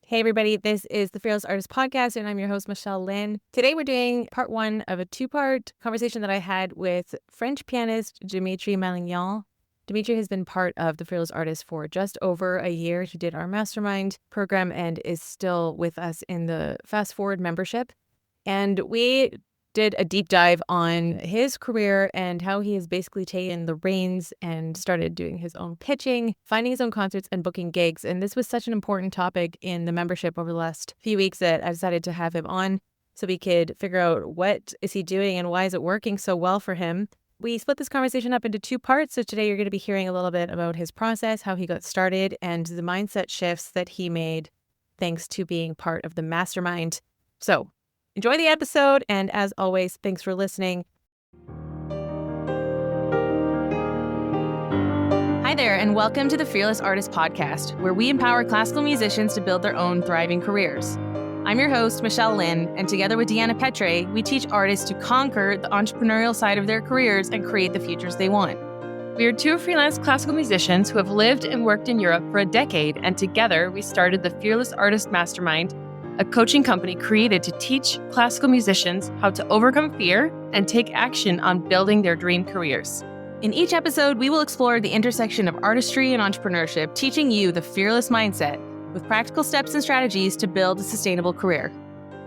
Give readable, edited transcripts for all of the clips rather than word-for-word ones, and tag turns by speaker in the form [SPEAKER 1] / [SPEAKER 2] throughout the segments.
[SPEAKER 1] Hey, everybody. This is the Fearless Artist Podcast, and I'm your host, Michelle Lynne. Today, we're doing part one of a two-part conversation that I had with French pianist Dimitri MALIGNAN. Dimitri has been part of the Fearless Artist for just over a year. He did our mastermind program and is still with us in the Fast Forward membership. And we did a deep dive on his career and how he has basically taken the reins and started doing his own pitching, finding his own concerts, and booking gigs. And this was such an important topic in the membership over the last few weeks that I decided to have him on so we could figure out what is he doing and why is it working so well for him. We split this conversation up into two parts. So today you're going to be hearing a little bit about his process, how he got started, and the mindset shifts that he made thanks to being part of the mastermind. So enjoy the episode, and as always, thanks for listening. Hi there, and welcome to the Fearless Artist Podcast, where we empower classical musicians to build their own thriving careers. I'm your host, Michelle Lynne, and together with Deanna Petre, we teach artists to conquer the entrepreneurial side of their careers and create the futures they want. We are two freelance classical musicians who have lived and worked in Europe for a decade, and together we started the Fearless Artist Mastermind, a coaching company created to teach classical musicians how to overcome fear and take action on building their dream careers. In each episode, we will explore the intersection of artistry and entrepreneurship, teaching you the fearless mindset with practical steps and strategies to build a sustainable career.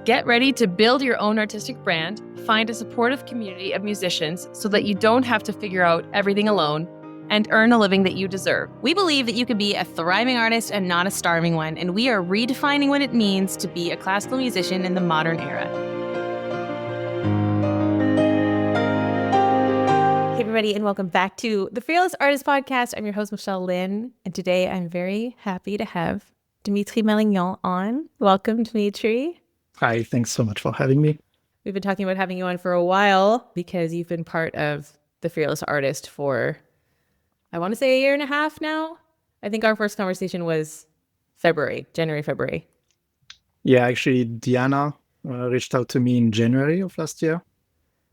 [SPEAKER 1] Get ready to build your own artistic brand, find a supportive community of musicians so that you don't have to figure out everything alone, and earn a living that you deserve. We believe that you can be a thriving artist and not a starving one, and we are redefining what it means to be a classical musician in the modern era. Hey everybody, and welcome back to the Fearless Artist Podcast. I'm your host, Michelle Lynne, and today I'm very happy to have Dimitri MALIGNAN on. Welcome, Dimitri.
[SPEAKER 2] Hi, thanks so much for having me.
[SPEAKER 1] We've been talking about having you on for a while because you've been part of the Fearless Artist for, I want to say, a year and a half now. I think our first conversation was January, February.
[SPEAKER 2] Yeah, actually, Diana reached out to me in January of last year.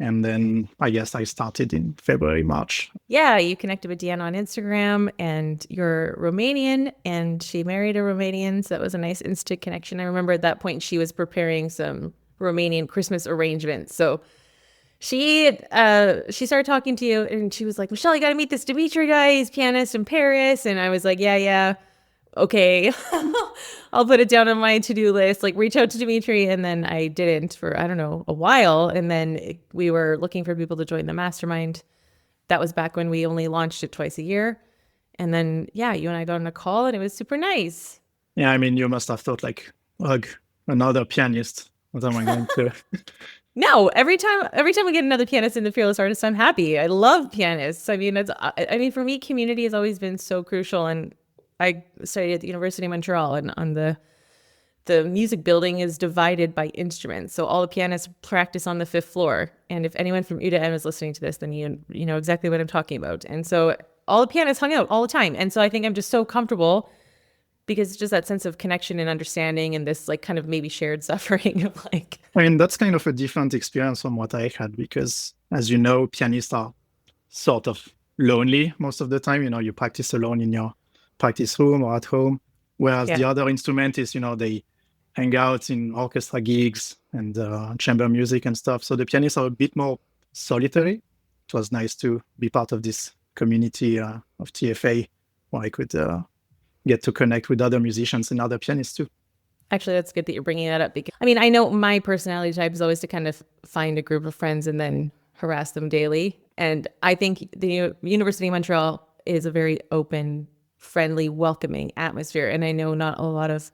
[SPEAKER 2] And then I guess I started in February, March.
[SPEAKER 1] Yeah, you connected with Diana on Instagram, and you're Romanian, and she married a Romanian. So that was a nice instant connection. I remember at that point she was preparing some Romanian Christmas arrangements. So she started talking to you, and she was like, Michelle, you got to meet this Dimitri guy. He's pianist in Paris. And I was like, yeah. Okay, I'll put it down on my to-do list, like reach out to Dimitri. And then I didn't for, I don't know, a while. And then we were looking for people to join the mastermind. That was back when we only launched it twice a year. And then, yeah, you and I got on a call and it was super nice.
[SPEAKER 2] Yeah, I mean, you must have thought like, ugh, another pianist. What am I going to?
[SPEAKER 1] No, every time we get another pianist in the Fearless Artist, I'm happy. I love pianists. I mean, for me, community has always been so crucial. And I studied at the University of Montreal, and on the music building is divided by instruments. So all the pianists practice on the 5th floor. And if anyone from UDM is listening to this, then you know exactly what I'm talking about. And so all the pianists hung out all the time. And so I think I'm just so comfortable because it's just that sense of connection and understanding and this like kind of maybe shared suffering of like.
[SPEAKER 2] I mean, that's kind of a different experience from what I had because, as you know, pianists are sort of lonely most of the time. You know, you practice alone in your practice room or at home, whereas the other instrument is, they hang out in orchestra gigs and chamber music and stuff. So the pianists are a bit more solitary. It was nice to be part of this community of TFA where I could get to connect with other musicians and other pianists too.
[SPEAKER 1] Actually, that's good that you're bringing that up because, I mean, I know my personality type is always to kind of find a group of friends and then harass them daily. And I think the University of Montreal is a very open, friendly, welcoming atmosphere. And I know not a lot of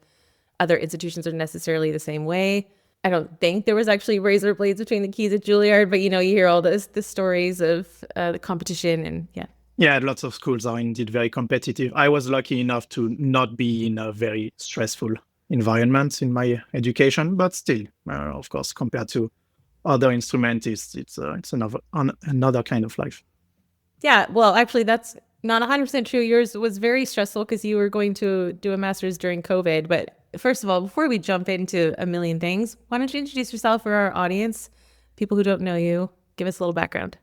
[SPEAKER 1] other institutions are necessarily the same way. I don't think there was actually razor blades between the keys at Juilliard, but you hear all the stories of the competition and yeah.
[SPEAKER 2] Yeah, lots of schools are indeed very competitive. I was lucky enough to not be in a very stressful environment in my education, but still, of course, compared to other instruments, it's another kind of life.
[SPEAKER 1] Yeah, well, actually, that's not 100% true. Yours was very stressful because you were going to do a master's during COVID. But first of all, before we jump into a million things, why don't you introduce yourself for our audience, people who don't know you? Give us a little background.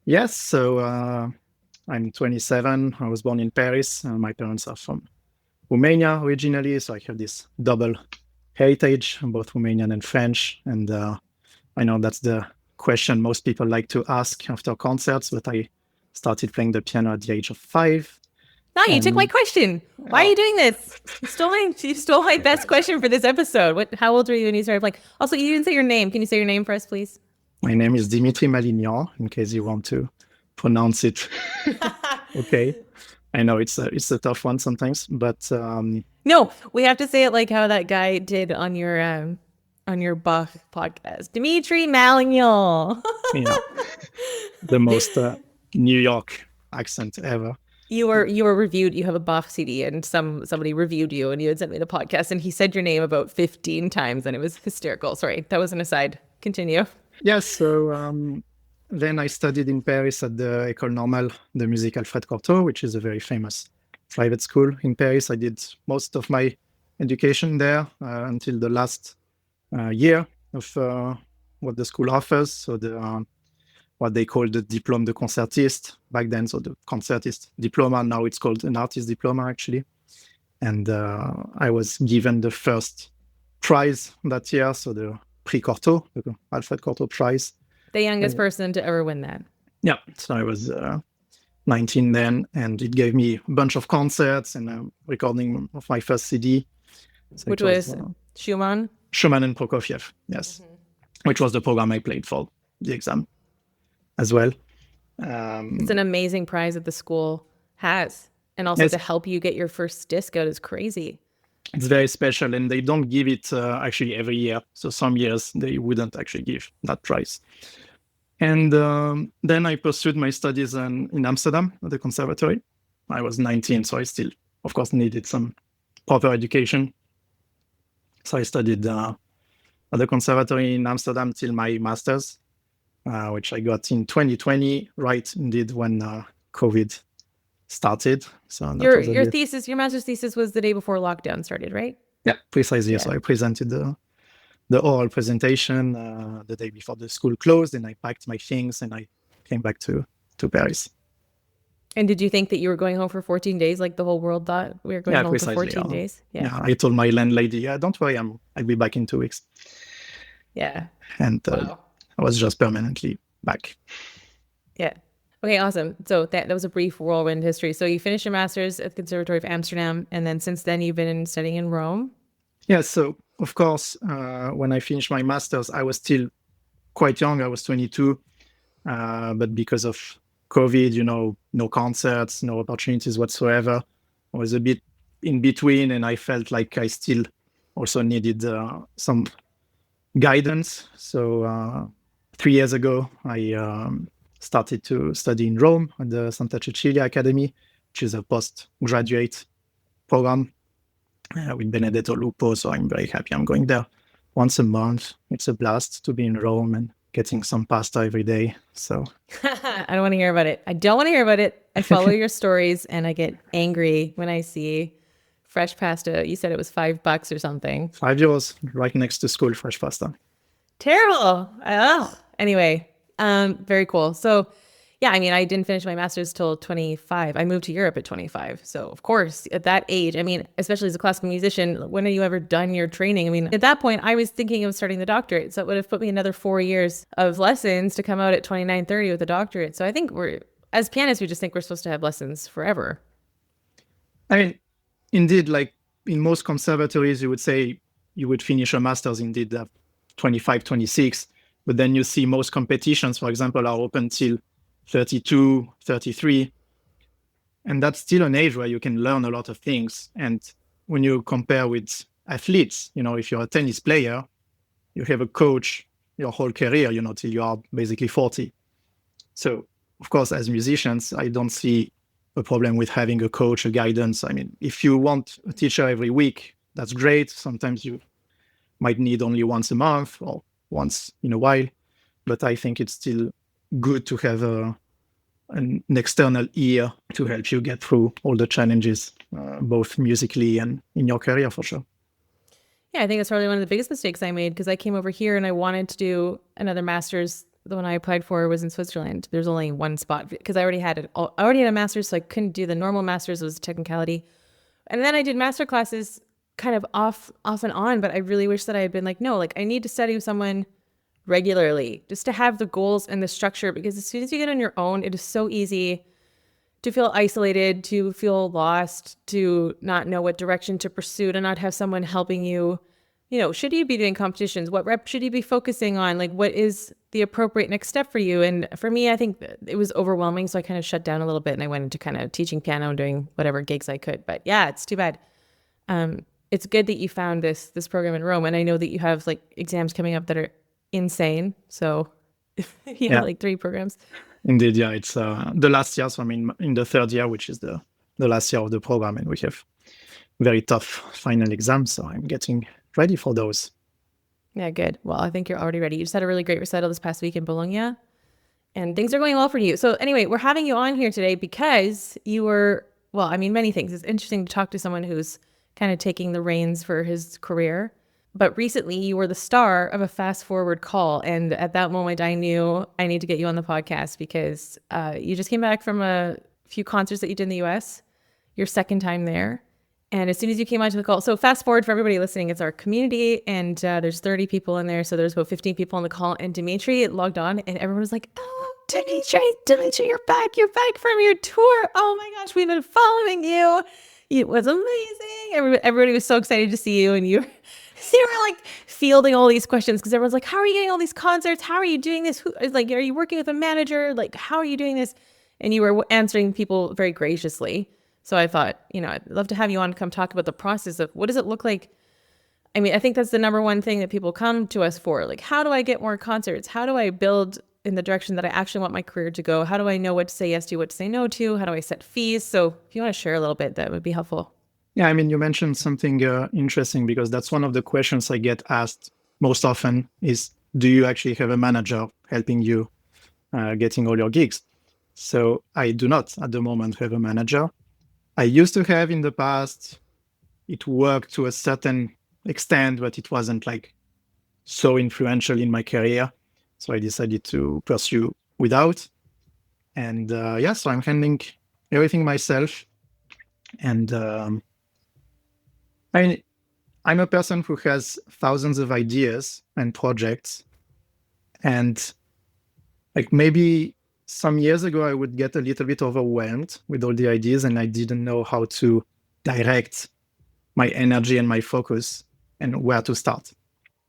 [SPEAKER 2] Yes, so I'm 27. I was born in Paris. My parents are from Romania originally, so I have this double heritage, both Romanian and French. And I know that's the question most people like to ask after concerts, but I started playing the piano at the age of 5.
[SPEAKER 1] No, you took my question. Why are you doing this? You stole my best question for this episode. How old were you when you started playing? Also, you didn't say your name. Can you say your name for us, please?
[SPEAKER 2] My name is Dimitri MALIGNAN, in case you want to pronounce it. Okay. I know it's a tough one sometimes, but
[SPEAKER 1] no, we have to say it like how that guy did on your Bach podcast, Dimitri MALIGNAN.
[SPEAKER 2] Yeah, the most New York accent ever.
[SPEAKER 1] You were reviewed. You have a Bach CD, and somebody reviewed you, and you had sent me the podcast, and he said your name about 15 times, and it was hysterical. Sorry, that was an aside. Continue.
[SPEAKER 2] Yes. So then I studied in Paris at the École Normale de Musique Alfred Cortot, which is a very famous private school in Paris. I did most of my education there until the last year of what the school offers. So the what they call the diplôme de concertiste back then. So the concertist diploma, now it's called an artist diploma actually. And I was given the first prize that year, so the Prix Cortot, the Alfred Cortot prize.
[SPEAKER 1] The youngest person to ever win that.
[SPEAKER 2] Yeah, so I was 19 then, and it gave me a bunch of concerts and a recording of my first CD.
[SPEAKER 1] So which was Schumann?
[SPEAKER 2] Schumann and Prokofiev, yes. Which was the program I played for the exam as well.
[SPEAKER 1] It's an amazing prize that the school has. And also to help you get your first disc out is crazy.
[SPEAKER 2] It's very special, and they don't give it actually every year. So some years they wouldn't actually give that prize. And then I pursued my studies in Amsterdam at the conservatory. I was 19, so I still, of course, needed some proper education. So I studied at the conservatory in Amsterdam till my master's, which I got in 2020, right indeed when COVID started. So
[SPEAKER 1] your thesis, your master's thesis was the day before lockdown started, right?
[SPEAKER 2] Yeah, precisely. Yeah. So I presented the oral presentation the day before the school closed, and I packed my things and I came back to Paris.
[SPEAKER 1] And did you think that you were going home for 14 days like the whole world thought we were going home for 14 days?
[SPEAKER 2] Yeah, I told my landlady, don't worry, I'll be back in 2 weeks.
[SPEAKER 1] Yeah.
[SPEAKER 2] And I was just permanently back.
[SPEAKER 1] Yeah. Okay, awesome. So that was a brief whirlwind history. So you finished your master's at the Conservatory of Amsterdam, and then since then you've been studying in Rome?
[SPEAKER 2] Yeah, so of course, when I finished my master's, I was still quite young. I was 22, but because of COVID, no concerts, no opportunities whatsoever. I was a bit in between, and I felt like I still also needed some guidance. So 3 years ago, I started to study in Rome at the Santa Cecilia Academy, which is a postgraduate program with Benedetto Lupo. So I'm very happy. I'm going there once a month. It's a blast to be in Rome and getting some pasta every day. So
[SPEAKER 1] I don't want to hear about it. I don't want to hear about it. I follow your stories and I get angry when I see fresh pasta. You said it was $5 or something.
[SPEAKER 2] €5 right next to school, fresh pasta.
[SPEAKER 1] Terrible. Oh. Anyway, very cool. So yeah, I mean, I didn't finish my master's till 25. I moved to Europe at 25. So of course, at that age, I mean, especially as a classical musician, when have you ever done your training? I mean, at that point, I was thinking of starting the doctorate. So it would have put me another 4 years of lessons to come out at 29, 30 with a doctorate. So I think as pianists, we just think we're supposed to have lessons forever.
[SPEAKER 2] I mean, indeed, like in most conservatories, you would say you would finish a master's indeed at 25, 26. But then you see most competitions, for example, are open till 32, 33. And that's still an age where you can learn a lot of things. And when you compare with athletes, if you're a tennis player, you have a coach your whole career, till you are basically 40. So, of course, as musicians, I don't see a problem with having a coach, a guidance. I mean, if you want a teacher every week, that's great. Sometimes you might need only once a month or once in a while. But I think it's still good to have an external ear to help you get through all the challenges, both musically and in your career, for sure.
[SPEAKER 1] Yeah, I think that's probably one of the biggest mistakes I made because I came over here and I wanted to do another master's. The one I applied for was in Switzerland. There's only one spot because I already had a master's, so I couldn't do the normal master's. It was a technicality. And then I did master classes kind of off and on, but I really wish that I had been like, no, like I need to study with someone regularly just to have the goals and the structure, because as soon as you get on your own, it is so easy to feel isolated, to feel lost, to not know what direction to pursue, to not have someone helping you. You know, should you be doing competitions? What rep should you be focusing on? Like, what is the appropriate next step for you? And for me, I think it was overwhelming. So I kind of shut down a little bit and I went into kind of teaching piano and doing whatever gigs I could. But yeah, it's too bad. It's good that you found this program in Rome. And I know that you have like exams coming up that are insane. So you have like 3 programs.
[SPEAKER 2] Indeed, yeah. It's the last year. So I'm in the third year, which is the last year of the program. And we have very tough final exams. So I'm getting ready for those.
[SPEAKER 1] Yeah, good. Well, I think you're already ready. You just had a really great recital this past week in Bologna, and things are going well for you. So anyway, we're having you on here today because you were, well, I mean, many things. It's interesting to talk to someone who's kind of taking the reins for his career. But recently you were the star of a Fast Forward call. And at that moment, I knew I need to get you on the podcast because you just came back from a few concerts that you did in the US, your second time there. And as soon as you came onto the call, so Fast Forward for everybody listening, it's our community and there's 30 people in there. So there's about 15 people on the call, and Dimitri logged on and everyone was like, oh, Dimitri, you're back from your tour. Oh my gosh, we've been following you. It was amazing. Everybody was so excited to see you, and you were like fielding all these questions because everyone's like, how are you getting all these concerts? How are you doing this? Like, are you working with a manager? Like, how are you doing this? And you were answering people very graciously. So I thought, I'd love to have you on to come talk about the process of what does it look like? I mean, I think that's the number one thing that people come to us for. Like, how do I get more concerts? How do I build in the direction that I actually want my career to go? How do I know what to say yes to, what to say no to? How do I set fees? So if you want to share a little bit, that would be helpful.
[SPEAKER 2] Yeah, I mean, you mentioned something interesting because that's one of the questions I get asked most often is, do you actually have a manager helping you getting all your gigs? So I do not at the moment have a manager. I used to have in the past. It worked to a certain extent, but it wasn't like so influential in my career. So I decided to pursue without. And so I'm handling everything myself. And I mean, I'm a person who has thousands of ideas and projects. And like maybe some years ago, I would get a little bit overwhelmed with all the ideas and I didn't know how to direct my energy and my focus and where to start,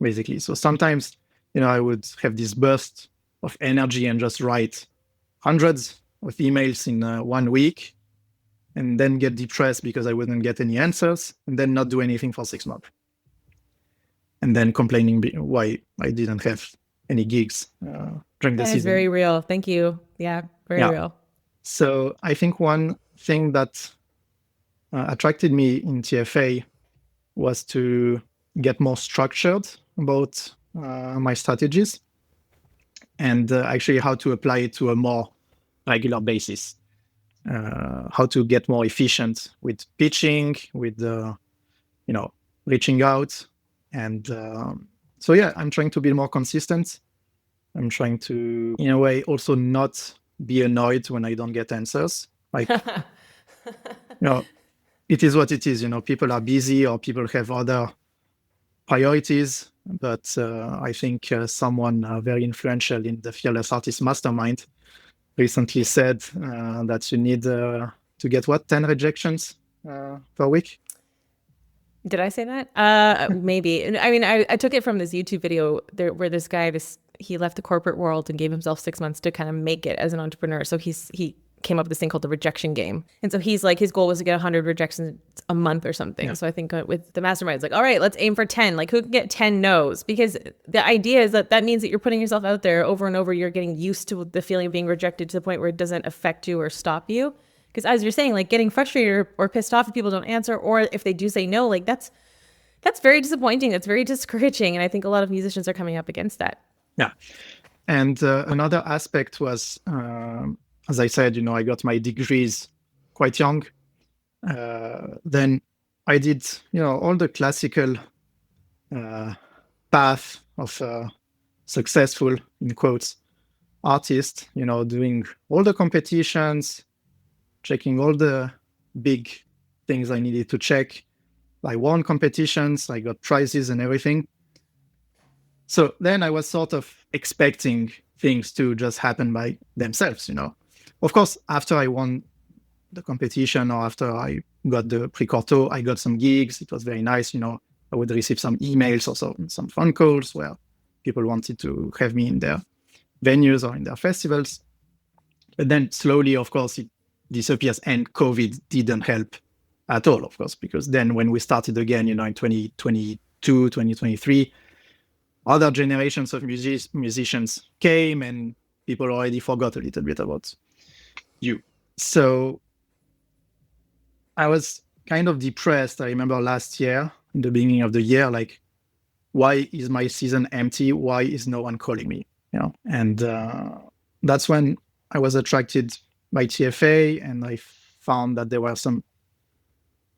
[SPEAKER 2] basically. So sometimes, I would have this burst of energy and just write hundreds of emails in 1 week and then get depressed because I wouldn't get any answers and then not do anything for 6 months. And then complaining why I didn't have any gigs during the season.
[SPEAKER 1] That is very real. Thank you. Yeah, very real.
[SPEAKER 2] So I think one thing that attracted me in TFA was to get more structured about my strategies and actually how to apply it to a more regular basis. How to get more efficient with pitching, with reaching out. And I'm trying to be more consistent. I'm trying to, in a way, also not be annoyed when I don't get answers. Like, it is what it is. People are busy or people have other priorities. But I think someone very influential in the Fearless Artist Mastermind recently said that you need to get 10 rejections per week.
[SPEAKER 1] Did I say that? Maybe. I mean, I took it from this YouTube video where this guy, he left the corporate world and gave himself 6 months to kind of make it as an entrepreneur. So he came up with this thing called the rejection game. And so he's like, his goal was to get 100 rejections a month or something. Yeah. So I think with the mastermind, it's like, all right, let's aim for 10. Like, who can get 10 no's? Because the idea is that means that you're putting yourself out there over and over. You're getting used to the feeling of being rejected to the point where it doesn't affect you or stop you. Because as you're saying, like getting frustrated or pissed off if people don't answer, or if they do say no, like that's very disappointing. That's very discouraging. And I think a lot of musicians are coming up against that.
[SPEAKER 2] Yeah. And another aspect was, as I said, I got my degrees quite young. Then I did, all the classical path of successful, in quotes, artist, doing all the competitions, checking all the big things I needed to check. I won competitions, I got prizes and everything. So then I was sort of expecting things to just happen by themselves, Of course, after I won the competition or after I got the pre-corto, I got some gigs. It was very nice, I would receive some emails or some phone calls where people wanted to have me in their venues or in their festivals. But then slowly, of course, it disappears, and COVID didn't help at all, of course, because then when we started again, in 2022, 2023, other generations of musicians came and people already forgot a little bit about you. So I was kind of depressed. I remember last year, in the beginning of the year, like, why is my season empty? Why is no one calling me? And that's when I was attracted by TFA, and I found that there were some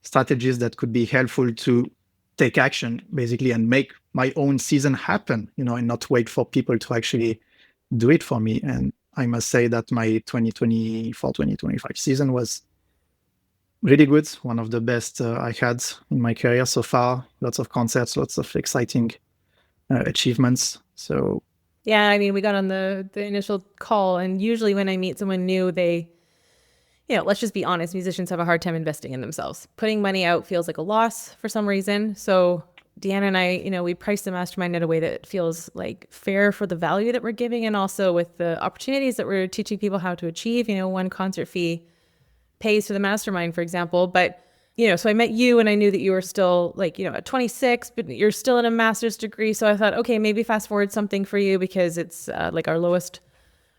[SPEAKER 2] strategies that could be helpful to take action, basically, and make my own season happen, and not wait for people to actually do it for me. And I must say that my 2024-2025 season was really good. One of the best I had in my career so far. Lots of concerts, lots of exciting achievements. So
[SPEAKER 1] yeah, I mean, we got on the initial call, and usually when I meet someone new, they, let's just be honest, musicians have a hard time investing in themselves. Putting money out feels like a loss for some reason. So Deanna and I, we price the mastermind in a way that feels like fair for the value that we're giving, and also with the opportunities that we're teaching people how to achieve. One concert fee pays for the mastermind, for example. But, so I met you and I knew that you were still at 26, but you're still in a master's degree. So I thought, okay, maybe fast forward something for you, because it's our lowest,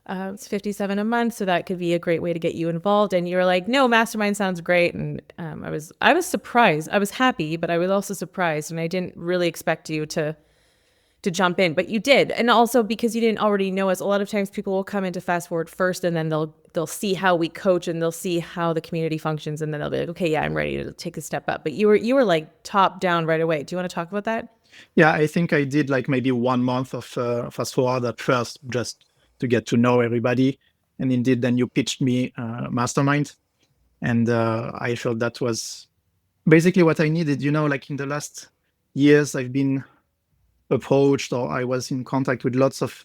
[SPEAKER 1] it's $57 a month. So that could be a great way to get you involved. And you were like, no, mastermind sounds great. And I was surprised. I was happy, but I was also surprised. And I didn't really expect you to jump in, but you did. And also because you didn't already know us, a lot of times people will come into Fast Forward first, and then they'll see how we coach, and they'll see how the community functions, and then they'll be like, okay, yeah, I'm ready to take a step up. But you were like top down right away. Do you want to talk about that?
[SPEAKER 2] Yeah, I think I did like maybe 1 month of Fast Forward at first, just to get to know everybody. And indeed, then you pitched me Mastermind. And I felt that was basically what I needed. Like in the last years, I've been approached, or I was in contact with lots of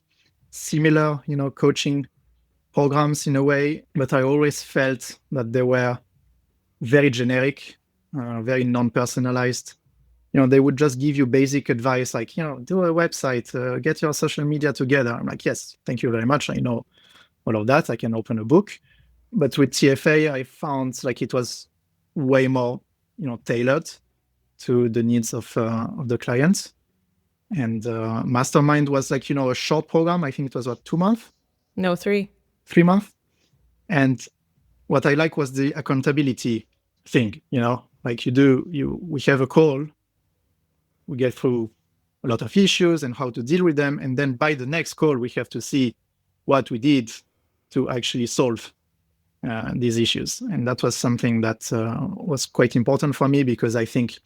[SPEAKER 2] similar, coaching programs in a way, but I always felt that they were very generic, very non-personalized. They would just give you basic advice, like, do a website, get your social media together. I'm like, yes, thank you very much. I know all of that. I can open a book. But with TFA, I found like it was way more, tailored to the needs of the clients. And Mastermind was like, a short program. I think it was 2 months?
[SPEAKER 1] No, 3.
[SPEAKER 2] 3 months. And what I like was the accountability thing, like we have a call, we get through a lot of issues and how to deal with them. And then by the next call, we have to see what we did to actually solve these issues. And that was something that was quite important for me, because I think,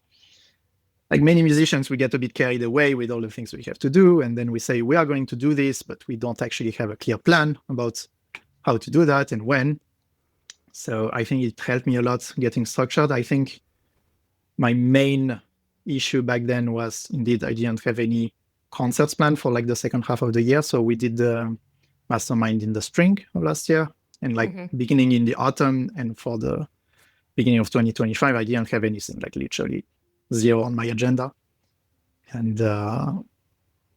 [SPEAKER 2] like many musicians, we get a bit carried away with all the things we have to do. And then we say, we are going to do this, but we don't actually have a clear plan about how to do that and when. So I think it helped me a lot getting structured. I think my main issue back then was indeed I didn't have any concerts planned for like the second half of the year. So we did the Mastermind in the spring of last year, and like beginning in the autumn, and for the beginning of 2025, I didn't have anything, like literally 0 on my agenda. And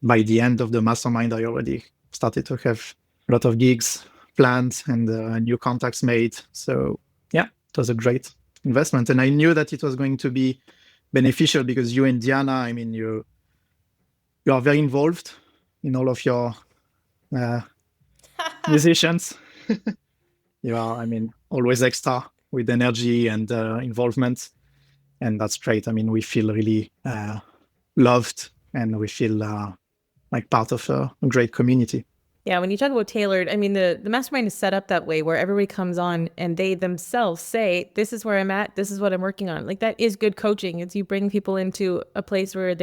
[SPEAKER 2] by the end of the Mastermind, I already started to have a lot of gigs planned and new contacts made. So yeah, it was a great investment. And I knew that it was going to be beneficial, because you and Diana, I mean, you are very involved in all of your musicians. You are, I mean, always extra with energy and involvement. And that's great. I mean, we feel really loved, and we feel like part of a great community.
[SPEAKER 1] Yeah, when you talk about tailored, I mean, the mastermind is set up that way, where everybody comes on and they themselves say, this is where I'm at, this is what I'm working on. Like, that is good coaching. It's you bring people into a place where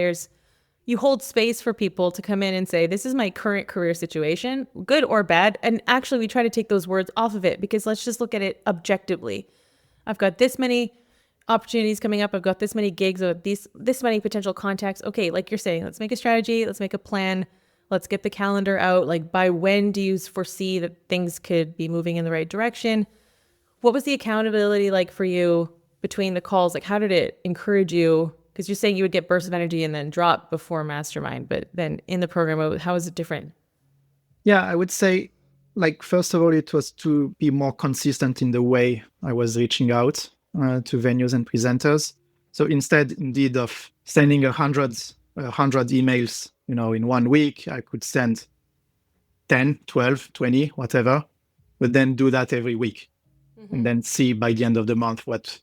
[SPEAKER 1] you hold space for people to come in and say, this is my current career situation, good or bad. And actually, we try to take those words off of it, because let's just look at it objectively. I've got this many opportunities coming up. I've got this many gigs or this many potential contacts. Okay, like you're saying, let's make a strategy. Let's make a plan. Let's get the calendar out. Like, by when do you foresee that things could be moving in the right direction? What was the accountability like for you between the calls? Like, how did it encourage you? Because you're saying you would get bursts of energy and then drop before mastermind, but then in the program, how is it different?
[SPEAKER 2] Yeah, I would say, like, first of all, it was to be more consistent in the way I was reaching out to venues and presenters. So instead, indeed, of sending 100 emails, in 1 week, I could send 10, 12, 20, whatever, but then do that every week and then see by the end of the month what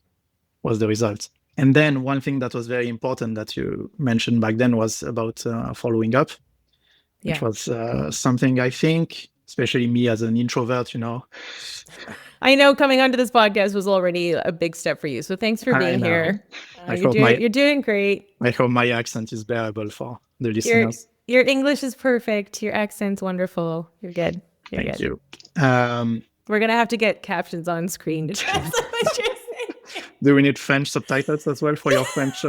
[SPEAKER 2] was the result. And then one thing that was very important that you mentioned back then was about following up, which was something I think, especially me as an introvert,
[SPEAKER 1] I know coming onto this podcast was already a big step for you. So thanks for being here. You're doing great.
[SPEAKER 2] I hope my accent is bearable for the listeners.
[SPEAKER 1] Your English is perfect. Your accent's wonderful. You're good.
[SPEAKER 2] Thank you.
[SPEAKER 1] We're going to have to get captions on screen to translate what you're saying.
[SPEAKER 2] Do we need French subtitles as well for your French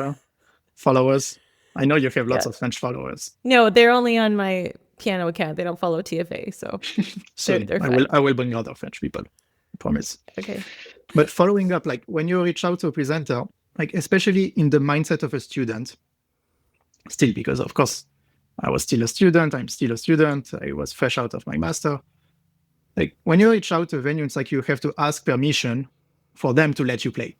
[SPEAKER 2] followers? I know you have lots of French followers.
[SPEAKER 1] No, they're only on my piano account. They don't follow TFA. So they're fine.
[SPEAKER 2] I will bring other French people. I promise.
[SPEAKER 1] Okay.
[SPEAKER 2] But following up, like when you reach out to a presenter, like especially in the mindset of a student, still, because of course I was still a student, I'm still a student, I was fresh out of my master. Like when you reach out to a venue, it's like you have to ask permission for them to let you play.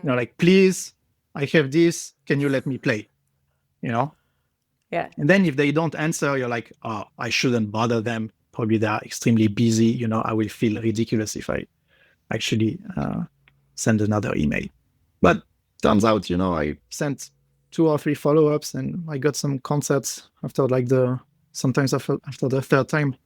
[SPEAKER 2] Like, please, I have this, can you let me play? Yeah. And then if they don't answer, you're like, oh, I shouldn't bother them. Probably they are extremely busy. I will feel ridiculous if I actually send another email. But turns out, I sent 2 or 3 follow-ups and I got some concerts after sometimes after the third time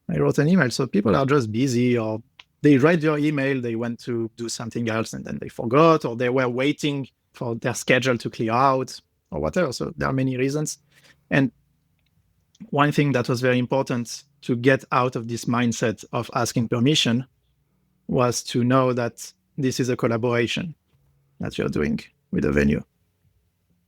[SPEAKER 2] I wrote an email. So people are just busy, or they read your email, they went to do something else and then they forgot, or they were waiting for their schedule to clear out or whatever. So there are many reasons. And one thing that was very important to get out of this mindset of asking permission was to know that this is a collaboration that you're doing with the venue.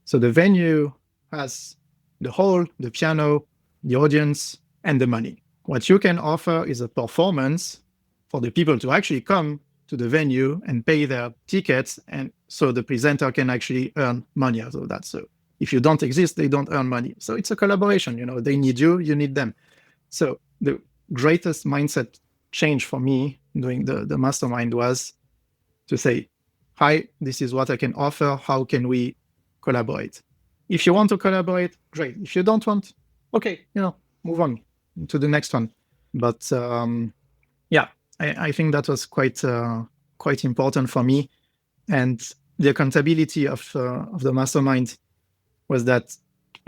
[SPEAKER 2] So the venue has the hall, the piano, the audience, and the money. What you can offer is a performance for the people to actually come to the venue and pay their tickets, and so the presenter can actually earn money out of that. So if you don't exist, they don't earn money. So it's a collaboration. They need you, you need them. So the greatest mindset change for me doing the mastermind was to say, hi, this is what I can offer. How can we collaborate? If you want to collaborate, great. If you don't want, okay, move on to the next one. But I think that was quite important for me. And the accountability of the mastermind was that,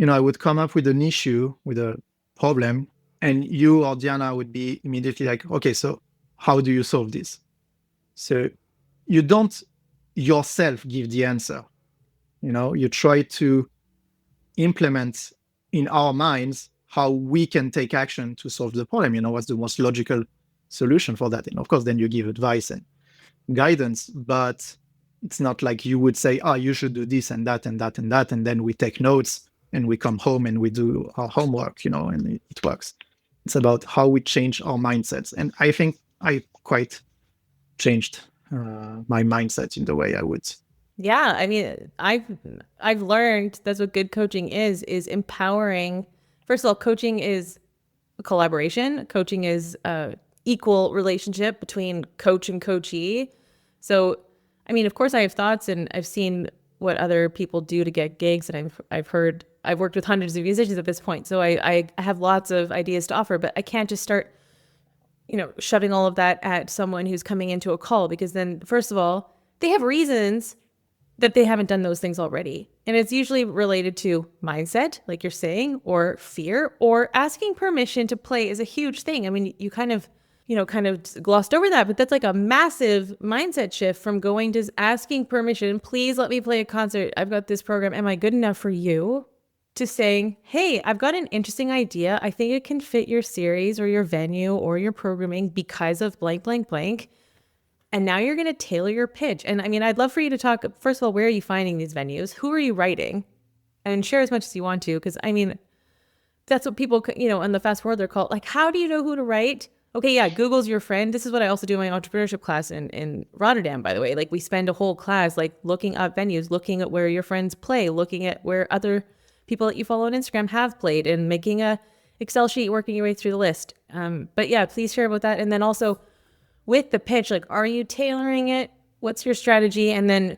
[SPEAKER 2] I would come up with an issue, with a problem, and you or Diana would be immediately like, okay, so how do you solve this? So you don't yourself give the answer. You try to implement in our minds how we can take action to solve the problem. What's the most logical solution for that? And of course, then you give advice and guidance, but it's not like you would say, you should do this and that and that and that. And then we take notes and we come home and we do our homework, and it works. It's about how we change our mindsets. And I think I quite changed my mindset in the way I would.
[SPEAKER 1] Yeah. I mean, I've learned that's what good coaching is empowering. First of all, coaching is a collaboration. Coaching is a equal relationship between coach and coachee. So, I mean, of course I have thoughts and I've seen what other people do to get gigs, and I've worked with hundreds of musicians at this point. So I have lots of ideas to offer, but I can't just start, shoving all of that at someone who's coming into a call, because then first of all, they have reasons that they haven't done those things already. And it's usually related to mindset, like you're saying, or fear, or asking permission to play is a huge thing. I mean, you kind of glossed over that, but that's like a massive mindset shift from going to asking permission, please let me play a concert. I've got this program. Am I good enough for you? To saying, hey, I've got an interesting idea. I think it can fit your series or your venue or your programming because of blank, blank, blank. And now you're going to tailor your pitch. And I mean, I'd love for you to talk, first of all, where are you finding these venues? Who are you writing? And share as much as you want to, because I mean, that's what people, in the fast forward, they're called, like, how do you know who to write? Okay, yeah, Google's your friend. This is what I also do in my entrepreneurship class in Rotterdam, by the way. Like, we spend a whole class, like, looking up venues, looking at where your friends play, looking at where other people that you follow on Instagram have played, and making a Excel sheet, working your way through the list. But yeah, please share about that. And then also with the pitch, like, are you tailoring it? What's your strategy? And then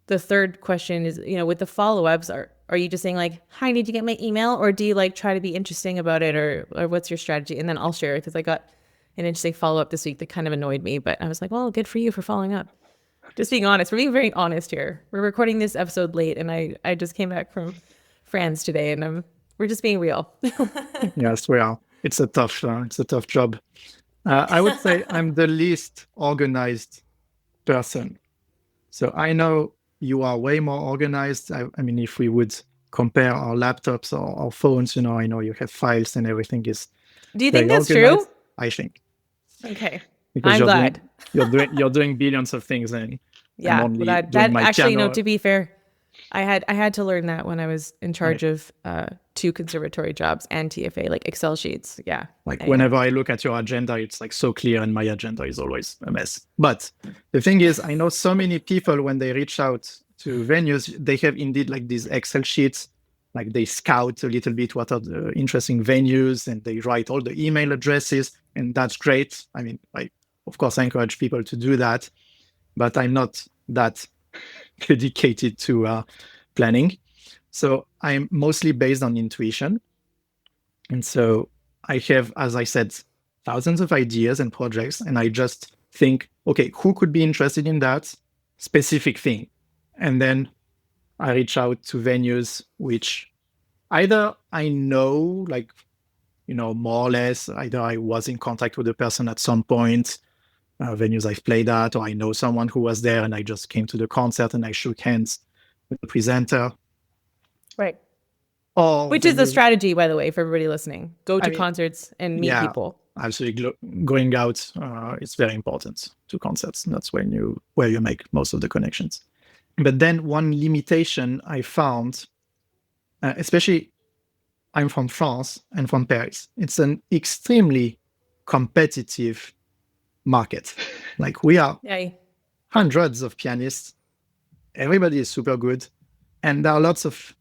[SPEAKER 1] the third question is, with the follow-ups, are you just saying like, hi, did you get my email? Or do you like try to be interesting about it? Or what's your strategy? And then I'll share it, because I got an interesting follow-up this week that kind of annoyed me, but I was like, well, good for you for following up. Just being honest. We're being very honest here. We're recording this episode late, and I just came back from France today, and we're just being real.
[SPEAKER 2] Yes, we are. It's a tough job. I would say I'm the least organized person. So I know you are way more organized. I mean, if we would compare our laptops or our phones, I know you have files and everything is.
[SPEAKER 1] Do you think that's
[SPEAKER 2] organized,
[SPEAKER 1] true?
[SPEAKER 2] I think.
[SPEAKER 1] Okay.
[SPEAKER 2] Because
[SPEAKER 1] I'm glad.
[SPEAKER 2] You're doing billions of things, and
[SPEAKER 1] yeah,
[SPEAKER 2] I'm only
[SPEAKER 1] that
[SPEAKER 2] doing my
[SPEAKER 1] actually,
[SPEAKER 2] piano.
[SPEAKER 1] to be fair, I had to learn that when I was in charge of 2 conservatory jobs and TFA, like Excel sheets. Yeah.
[SPEAKER 2] Whenever I look at your agenda, it's like so clear, and my agenda is always a mess. But the thing is, I know so many people, when they reach out to venues, they have indeed like these Excel sheets, like they scout a little bit what are the interesting venues, and they write all the email addresses, and that's great. I mean, of course, I encourage people to do that, but I'm not that dedicated to planning. So I'm mostly based on intuition. And so I have, as I said, thousands of ideas and projects, and I just think, okay, who could be interested in that specific thing? And then I reach out to venues which either I know, like, more or less, either I was in contact with the person at some point, venues I've played at, or I know someone who was there and I just came to the concert and I shook hands with the presenter.
[SPEAKER 1] Right.
[SPEAKER 2] Or
[SPEAKER 1] Which is the strategy, by the way, for everybody listening. Go to concerts and meet people.
[SPEAKER 2] Absolutely. Going out is very important to concerts. That's where you make most of the connections. But then one limitation I found, especially I'm from France and from Paris, it's an extremely competitive market. Like, we are hundreds of pianists. Everybody is super good. And there are lots of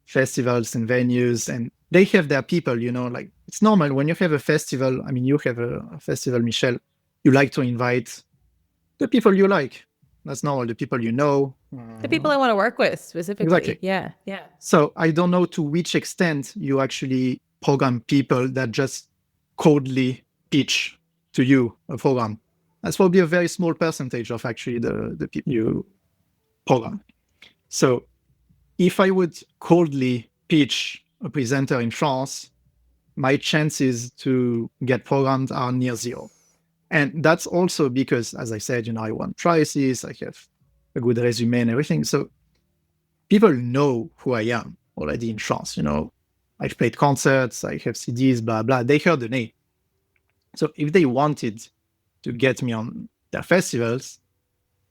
[SPEAKER 2] festivals and venues, and they have their people, like, it's normal when you have a festival. I mean, you have a festival, Michelle, you like to invite the people you like. That's normal. The people you know.
[SPEAKER 1] The people I want to work with specifically.
[SPEAKER 2] Exactly.
[SPEAKER 1] Yeah.
[SPEAKER 2] So I don't know to which extent you actually program people that just coldly pitch to you a program. That's probably a very small percentage of actually the people you program. So if I would coldly pitch a presenter in France, my chances to get programmed are near zero. And that's also because, as I said, I won prizes, I have a good resume and everything. So people know who I am already in France. I've played concerts, I have CDs, blah, blah. They heard the name. So if they wanted to get me on their festivals,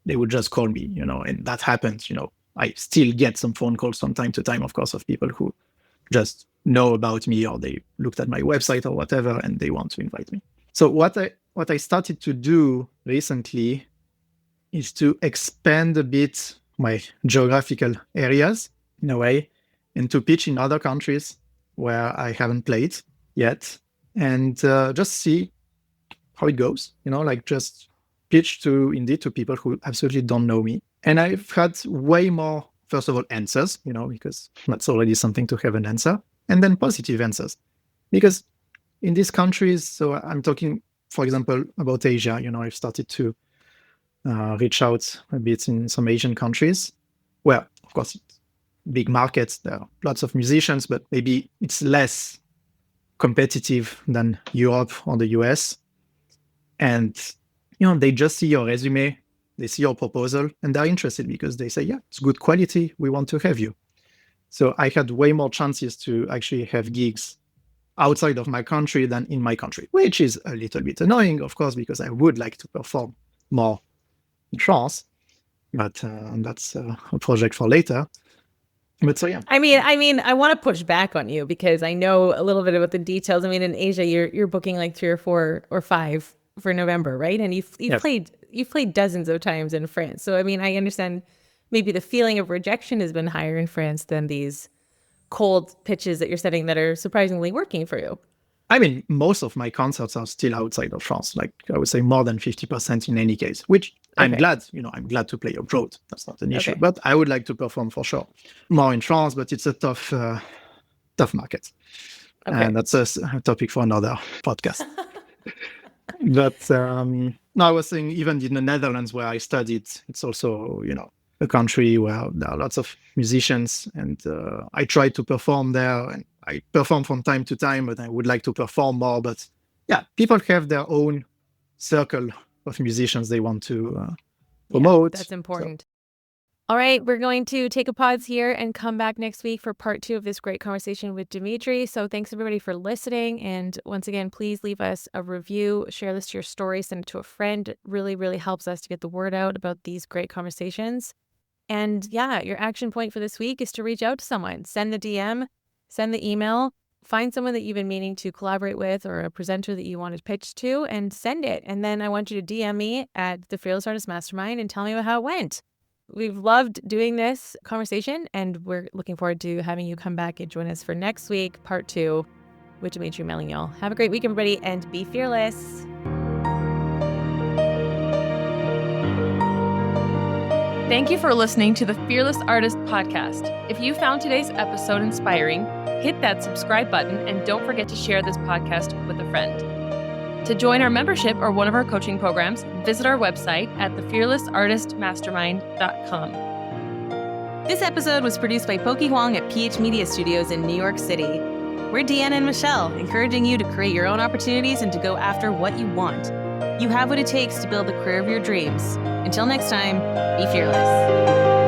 [SPEAKER 2] they would just call me, and that happens. I still get some phone calls from time to time, of course, of people who just know about me, or they looked at my website or whatever, and they want to invite me. So what I started to do recently is to expand a bit my geographical areas in a way, and to pitch in other countries where I haven't played yet, and just see how it goes. Like, just pitch to people who absolutely don't know me. And I've had way more, first of all, answers, because that's already something to have an answer, and then positive answers. Because in these countries, so I'm talking, for example, about Asia, I've started to reach out a bit in some Asian countries where, of course, big markets, there are lots of musicians, but maybe it's less competitive than Europe or the US. And, they just see your resume, they see your proposal, and they're interested because they say, yeah, it's good quality, we want to have you. So I had way more chances to actually have gigs outside of my country than in my country, which is a little bit annoying, of course, because I would like to perform more in France. But that's a project for later. But so, yeah.
[SPEAKER 1] I mean, I want to push back on you because I know a little bit about the details. I mean, in Asia, you're booking like 3 or 4 or 5 for November, right? And you've played dozens of times in France. So, I mean, I understand maybe the feeling of rejection has been higher in France than these cold pitches that you're setting that are surprisingly working for you.
[SPEAKER 2] I mean, most of my concerts are still outside of France. Like I would say more than 50% in any case, which I'm glad to play abroad. That's not an issue, but I would like to perform for sure more in France, but it's a tough market. And that's a topic for another podcast. But no, I was saying even in the Netherlands where I studied, it's also, a country where there are lots of musicians, and I try to perform there, and I perform from time to time, but I would like to perform more. But yeah, people have their own circle of musicians they want to promote.
[SPEAKER 1] That's important. So. All right, we're going to take a pause here and come back next week for part 2 of this great conversation with Dimitri. So thanks everybody for listening. And once again, please leave us a review, share this to your story, send it to a friend. It really, really helps us to get the word out about these great conversations. And yeah, your action point for this week is to reach out to someone. Send the DM, send the email, find someone that you've been meaning to collaborate with or a presenter that you want to pitch to, and send it. And then I want you to DM me at the Fearless Artist Mastermind and tell me about how it went. We've loved doing this conversation, and we're looking forward to having you come back and join us for next week, part 2 with Dimitri MALIGNAN. Have a great week, everybody, and be fearless. Thank you for listening to the Fearless Artist Podcast. If you found today's episode inspiring, hit that subscribe button and don't forget to share this podcast with a friend. To join our membership or one of our coaching programs, visit our website at thefearlessartistmastermind.com. This episode was produced by Pokey Huang at PH Media Studios in New York City. We're Deanna and Michelle, encouraging you to create your own opportunities and to go after what you want. You have what it takes to build the career of your dreams. Until next time, be fearless.